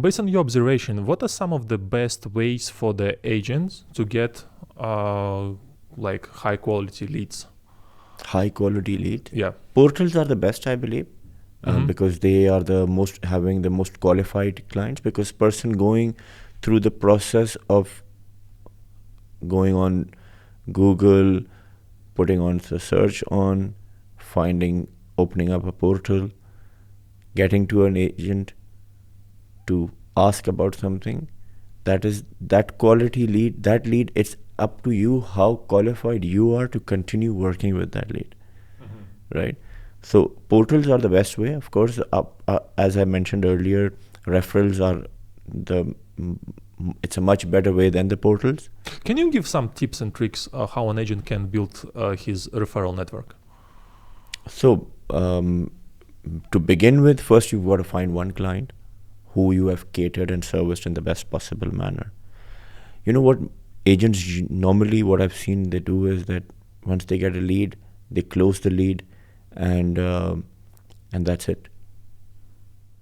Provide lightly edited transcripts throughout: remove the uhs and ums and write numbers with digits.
based on your observation, what are some of the best ways for the agents to get like high quality leads? High quality lead. Yeah. Portals are the best, I believe, Mhm. because they are having the most qualified clients. Because person going through the process of going on Google, putting on the search on, opening up a portal, getting to an agent to ask about something, that quality lead, that lead, it's up to you how qualified you are to continue working with that lead, right? So portals are the best way, of course. As I mentioned earlier, referrals are it's a much better way than the portals. Can you give some tips and tricks how an agent can build his referral network? So to begin with, first you've got to find one client who you have catered and serviced in the best possible manner. You know what agents normally, what I've seen they do is that once they get a lead, they close the lead, and that's it.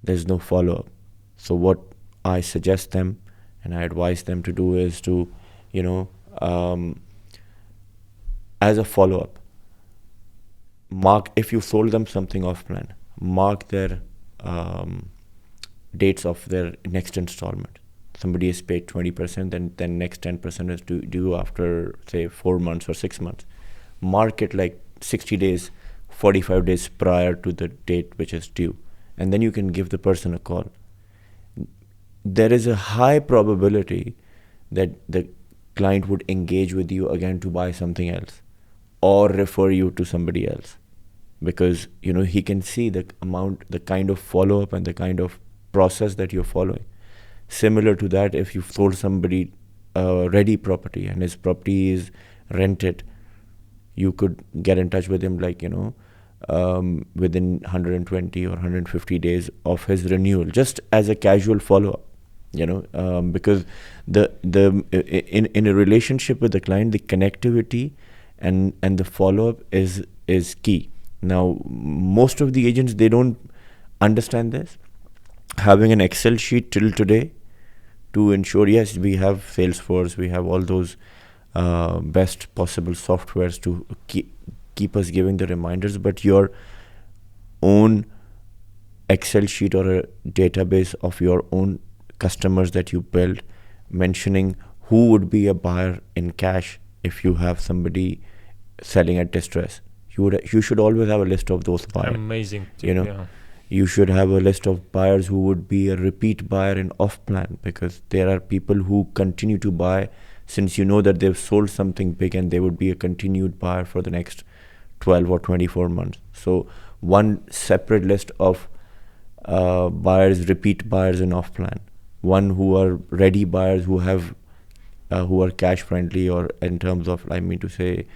There's no follow up. So what I suggest them and I advise them to do is to, you know, as a follow up, mark, if you sold them something off plan, mark their dates of their next installment. Somebody is paid 20%, then next 10% is due after, say, 4 months or 6 months. Mark it like 60 days, 45 days prior to the date which is due. And then you can give the person a call. There is a high probability that the client would engage with you again to buy something else or refer you to somebody else, because he can see the kind of follow-up and the kind of process that you're following. Similar to that, if you've sold somebody a ready property and his property is rented, you could get in touch with him within 120 or 150 days of his renewal, just as a casual follow-up. Because in a relationship with the client, the connectivity and the follow-up is key. Now, most of the agents, they don't understand this. Having an Excel sheet till today to ensure, yes, we have Salesforce, we have all those best possible softwares to keep us giving the reminders, but your own Excel sheet or a database of your own customers that you build, mentioning who would be a buyer in cash if you have somebody selling at distress. You should always have a list of those buyers. Amazing tip, yeah. You should have a list of buyers who would be a repeat buyer in off-plan, because there are people who continue to buy since that they've sold something big, and they would be a continued buyer for the next 12 or 24 months. So one separate list of buyers, repeat buyers in off-plan. One who are ready buyers who are cash friendly, or in terms of, I mean to say,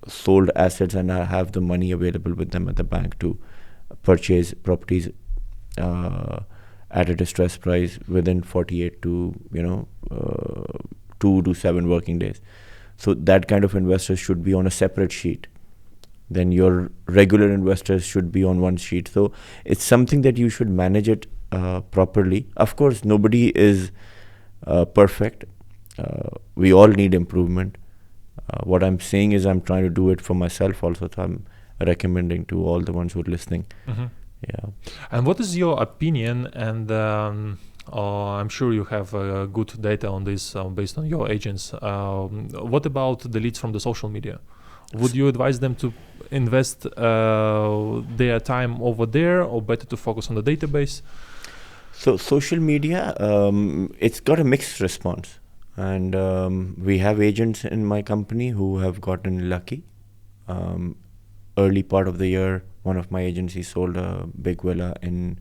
sold assets and have the money available with them at the bank to purchase properties at a distressed price within 48 to 2 to 7 working days. So that kind of investors should be on a separate sheet. Then your regular investors should be on one sheet. So it's something that you should manage it properly. Of course, nobody is perfect. We all need improvement. What I'm saying is I'm trying to do it for myself also, so I'm recommending to all the ones who are listening. Mm-hmm. Yeah. And what is your opinion? And I'm sure you have good data on this based on your agents. What about the leads from the social media? Would you advise them to invest their time over there, or better to focus on the database? So social media, it's got a mixed response. And we have agents in my company who have gotten lucky. Early part of the year, one of my agencies sold a big villa in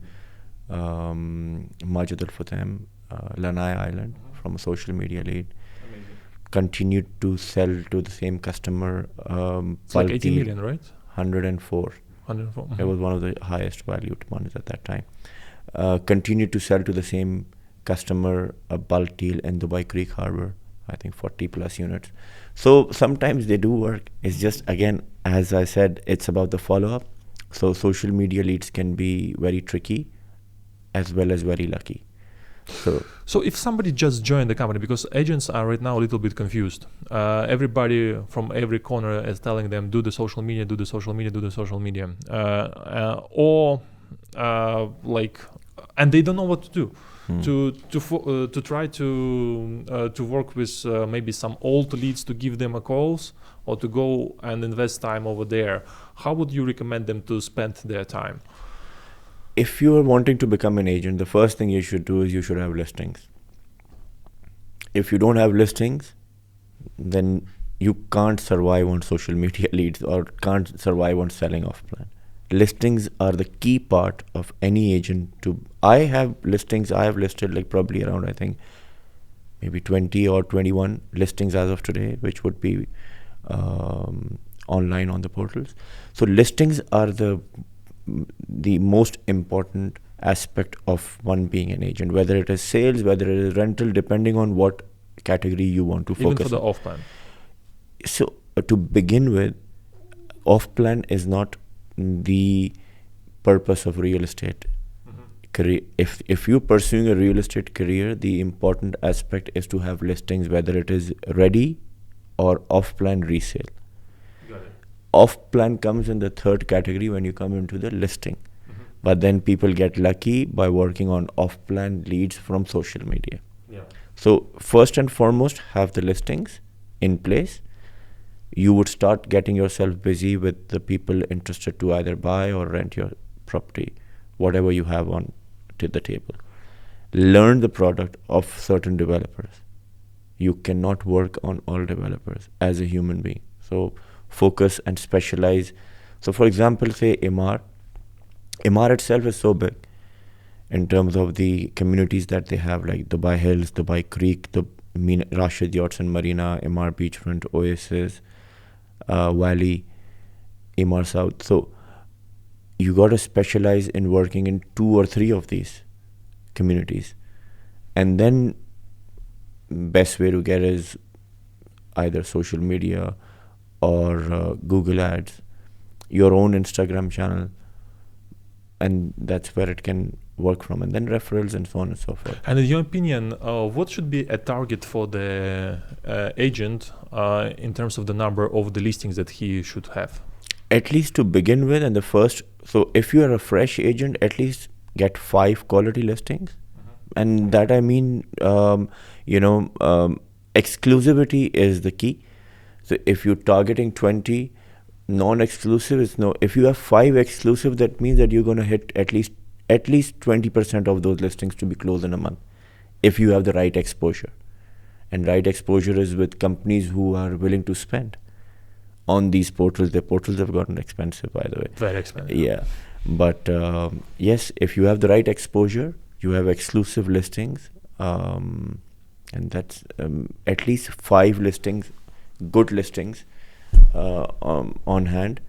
Majid Al Futtaim, Lanai Island, from a social media lead. Amazing. Continued to sell to the same customer. It's like 80 million, right? 104. 104. Mm-hmm. It was one of the highest valued ones at that time. Continued to sell to the same customer a bulk deal in Dubai Creek Harbor, I think 40 plus units. So sometimes they do work. It's just, again, as I said, it's about the follow-up. So social media leads can be very tricky. as well as very lucky. So if somebody just joined the company, because agents are right now a little bit confused. Everybody from every corner is telling them, do the social media, do the social media, do the social media. And they don't know what to do. To try to work with maybe some old leads to give them a calls, or to go and invest time over there. How would you recommend them to spend their time? If you are wanting to become an agent, the first thing you should do is you should have listings. If you don't have listings, then you can't survive on social media leads or can't survive on selling off plan. Listings are the key part of any agent. I have listings. I have listed like probably around, I think, maybe 20 or 21 listings as of today, which would be online on the portals. So listings are the most important aspect of one being an agent, whether it is sales, whether it is rental, depending on what category you want to focus on. Even for the off plan. So to begin with, off plan is not the purpose of real estate career. If you're pursuing a real estate career, the important aspect is to have listings, whether it is ready or off plan resale. Off plan comes in the third category when you come into the listing. But then people get lucky by working on off plan leads from social media. So first and foremost, have the listings in place. You would start getting yourself busy with the people interested to either buy or rent your property, whatever you have on to the table. Learn the product of certain developers. You cannot work on all developers as a human being. So focus and specialize. So for example, say Emaar itself is so big in terms of the communities that they have, like Dubai Hills, Dubai Creek, the Rashid Yachts and Marina, Emaar Beachfront, Oasis, Valley, Emaar South. So you got to specialize in working in 2 or 3 of these communities. And then best way to get is either social media or Google ads, your own Instagram channel, and that's where it can work from, and then referrals and so on and so forth. And in your opinion, what should be a target for the agent in terms of the number of the listings that he should have? At least to begin with, and so if you are a fresh agent, at least get 5 quality listings. And that I mean, exclusivity is the key. So if you're targeting 20, non-exclusive is no. If you have 5 exclusive, that means that you're going to hit at least 20% of those listings to be closed in a month, if you have the right exposure. And right exposure is with companies who are willing to spend on these portals. The portals have gotten expensive, by the way. Very expensive. Yeah. But yes, if you have the right exposure, you have exclusive listings, and that's at least 5 listings, good listings on hand,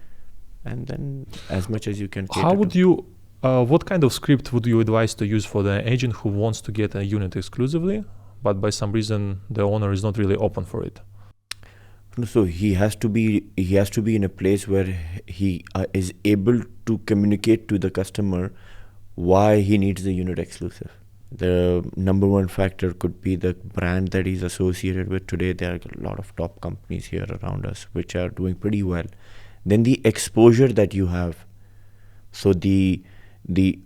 and then as much as you can. How would you, what kind of script would you advise to use for the agent who wants to get a unit exclusively, but by some reason the owner is not really open for it? So he has to be in a place where he is able to communicate to the customer why he needs the unit exclusive. The number one factor could be the brand that he's associated with. Today there are a lot of top companies here around us which are doing pretty well. Then the exposure that you have. So the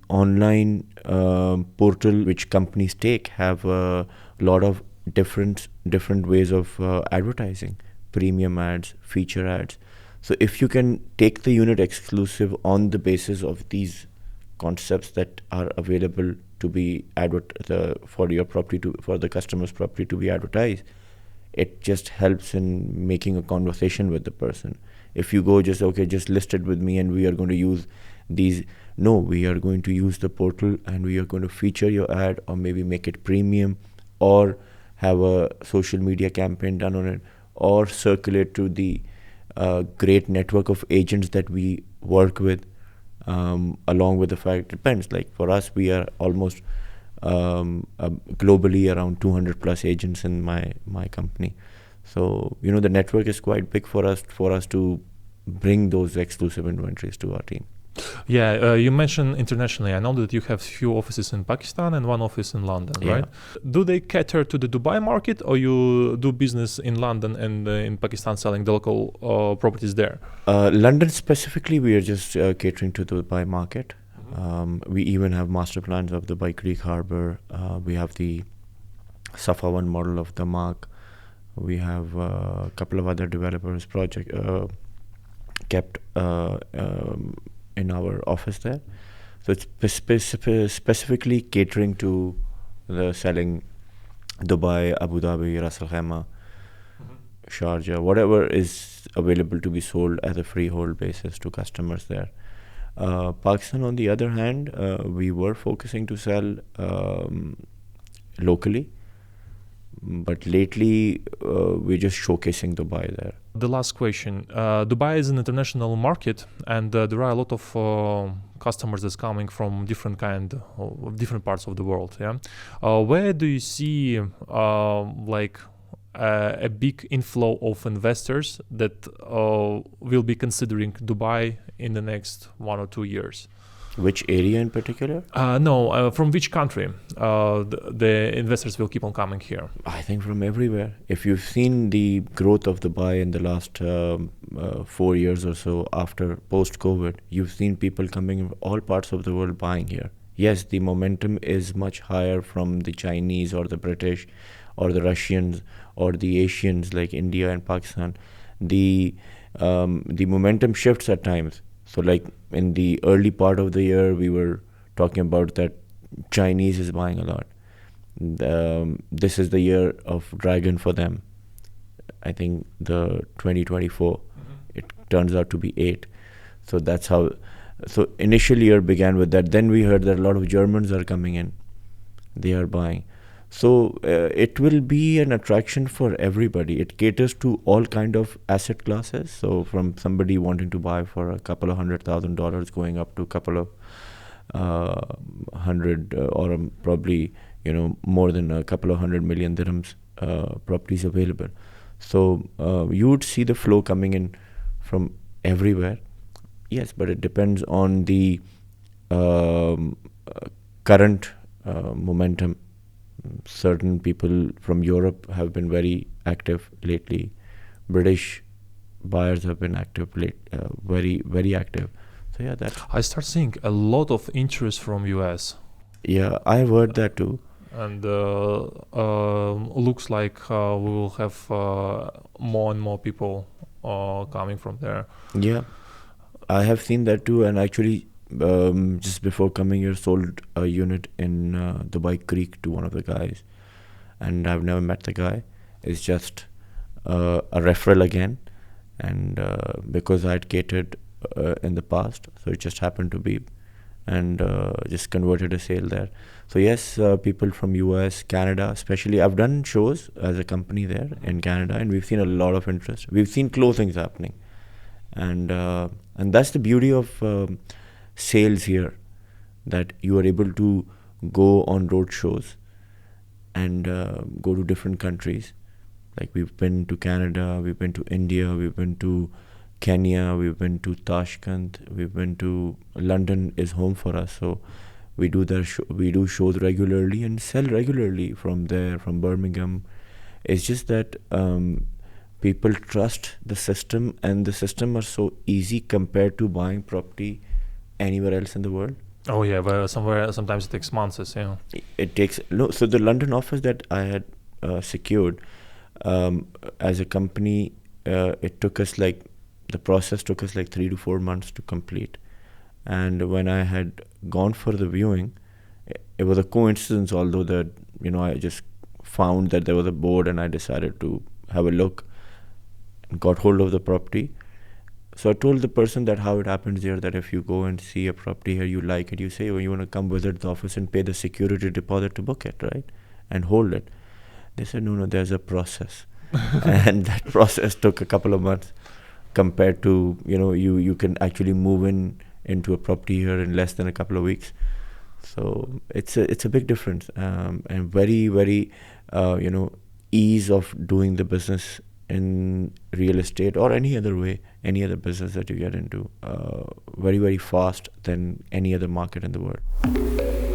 online portal which companies take have a lot of different ways of advertising, premium ads, feature ads. So if you can take the unit exclusive on the basis of these concepts that are available to be for your property for the customer's property to be advertised, it just helps in making a conversation with the person. If you go just list it with me and we are going to use these, no, we are going to use the portal and we are going to feature your ad, or maybe make it premium, or have a social media campaign done on it, or circulate to the great network of agents that we work with. Along with the fact, depends, like for us, we are almost globally around 200 plus agents in my company. So the network is quite big for us to bring those exclusive inventories to our team. Yeah, you mentioned internationally. I know that you have few offices in Pakistan and one office in London, Yeah. right? Do they cater to the Dubai market, or you do business in London and in Pakistan selling the local properties there? London specifically, we are just catering to the Dubai market. We even have master plans of Dubai Creek Harbour. We have the Safa 1 model of the Mark. We have a couple of other developers project kept in our office there. So it's specifically catering to the selling Dubai, Abu Dhabi, Ras Al Khaimah, Sharjah, whatever is available to be sold as a freehold basis to customers there. Pakistan, on the other hand, we were focusing to sell locally, but lately we're just showcasing Dubai there. The last question. Dubai is an international market, and there are a lot of customers that's coming from different parts of the world. Yeah, where do you see a big inflow of investors that will be considering Dubai in the next 1 or 2 years? Which area in particular? No, from which country the investors will keep on coming here? I think from everywhere. If you've seen the growth of Dubai in the last 4 years or so after post-COVID, you've seen people coming from all parts of the world buying here. Yes, the momentum is much higher from the Chinese or the British or the Russians or the Asians like India and Pakistan. The momentum shifts at times. So like in the early part of the year, we were talking about that Chinese is buying a lot. This is the year of dragon for them. I think the 2024, it turns out to be 8. So that's how. So initial year began with that. Then we heard that a lot of Germans are coming in. They are buying. So it will be an attraction for everybody. It caters to all kind of asset classes. So from somebody wanting to buy for a couple of $100,000 going up to a couple of hundred or probably more than a couple of 100 million dirhams properties available. So you would see the flow coming in from everywhere. Yes, but it depends on the current momentum. Certain people from Europe have been very active lately. British buyers have been active very, very active. So yeah, that I start seeing a lot of interest from US. Yeah, I have heard that too. And looks like we will have more and more people coming from there. Yeah, I have seen that too. And actually, just before coming here, sold a unit in Dubai Creek to one of the guys, and I've never met the guy. It's just a referral again, and because I had catered in the past, so it just happened to be, and just converted a sale there. So yes, people from US, Canada, especially. I've done shows as a company there in Canada, and we've seen a lot of interest. We've seen closings happening, and that's the beauty of sales here, that you are able to go on road shows and go to different countries. Like we've been to Canada, we've been to India, we've been to Kenya, we've been to Tashkent, we've been to London is home for us. So we do shows regularly and sell regularly from there, from Birmingham. It's just that people trust the system, and the system are so easy compared to buying property anywhere else in the world. Oh yeah, but sometimes it takes months. Yeah. It takes So the London office that I had secured as a company, the process took us like 3 to 4 months to complete. And when I had gone for the viewing, it was a coincidence, although that I just found that there was a board, and I decided to have a look and got hold of the property. So I told the person that how it happens here, that if you go and see a property here, you like it, you say, you want to come visit the office and pay the security deposit to book it, right? And hold it. They said, no, there's a process. And that process took a couple of months compared to, you can actually move into a property here in less than a couple of weeks. So it's a big difference, and very, very, ease of doing the business in real estate or any other way any other business that you get into, very, very fast than any other market in the world.